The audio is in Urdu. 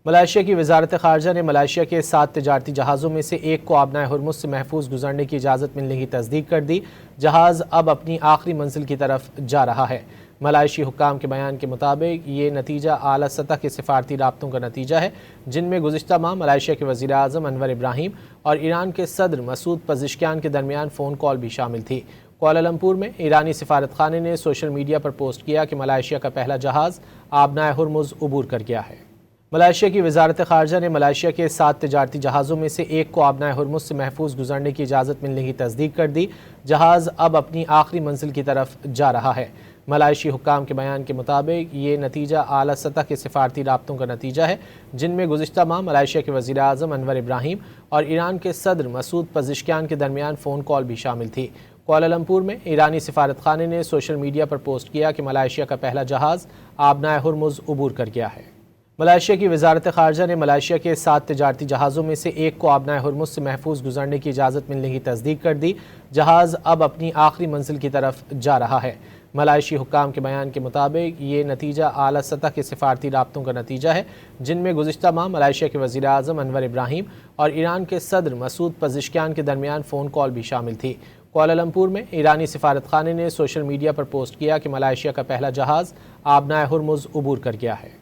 ملائیشیا کی وزارت خارجہ نے ملائیشیا کے 7 تجارتی جہازوں میں سے ایک کو آبنائے ہرمز سے محفوظ گزرنے کی اجازت ملنے کی تصدیق کر دی۔ جہاز اب اپنی آخری منزل کی طرف جا رہا ہے۔ ملائیشی حکام کے بیان کے مطابق یہ نتیجہ اعلیٰ سطح کے سفارتی رابطوں کا نتیجہ ہے، جن میں گزشتہ ماہ ملائیشیا کے وزیر اعظم انور ابراہیم اور ایران کے صدر مسعود پزشکیان کے درمیان فون کال بھی شامل تھی۔ کوالالمپور میں ایرانی سفارت خانے نے سوشل میڈیا پر پوسٹ کیا کہ ملائیشیا کا پہلا جہاز آبنائے ہرمز عبور کر گیا ہے۔ ملائیشیا کی وزارت خارجہ نے ملائیشیا کے 7 تجارتی جہازوں میں سے ایک کو آبنائے ہرمز سے محفوظ گزرنے کی اجازت ملنے کی تصدیق کر دی۔ جہاز اب اپنی آخری منزل کی طرف جا رہا ہے۔ ملائیشی حکام کے بیان کے مطابق یہ نتیجہ اعلیٰ سطح کے سفارتی رابطوں کا نتیجہ ہے، جن میں گزشتہ ماہ ملائیشیا کے وزیر اعظم انور ابراہیم اور ایران کے صدر مسعود پزشکیان کے درمیان فون کال بھی شامل تھی۔ کوالالمپور میں ایرانی سفارت خانے نے سوشل میڈیا پر پوسٹ کیا کہ ملائیشیا کا پہلا جہاز آبنائے ہرمز عبور کر گیا ہے۔ ملائیشیا کی وزارت خارجہ نے ملائیشیا کے 7 تجارتی جہازوں میں سے ایک کو آبنائے ہرمز سے محفوظ گزرنے کی اجازت ملنے کی تصدیق کر دی۔ جہاز اب اپنی آخری منزل کی طرف جا رہا ہے۔ ملائیشی حکام کے بیان کے مطابق یہ نتیجہ اعلیٰ سطح کے سفارتی رابطوں کا نتیجہ ہے، جن میں گزشتہ ماہ ملائیشیا کے وزیر اعظم انور ابراہیم اور ایران کے صدر مسعود پزشکیان کے درمیان فون کال بھی شامل تھی۔ کوالالمپور میں ایرانی سفارت خانے نے سوشل میڈیا پر پوسٹ کیا کہ ملائیشیا کا پہلا جہاز آبنائے ہرمز عبور کر گیا ہے۔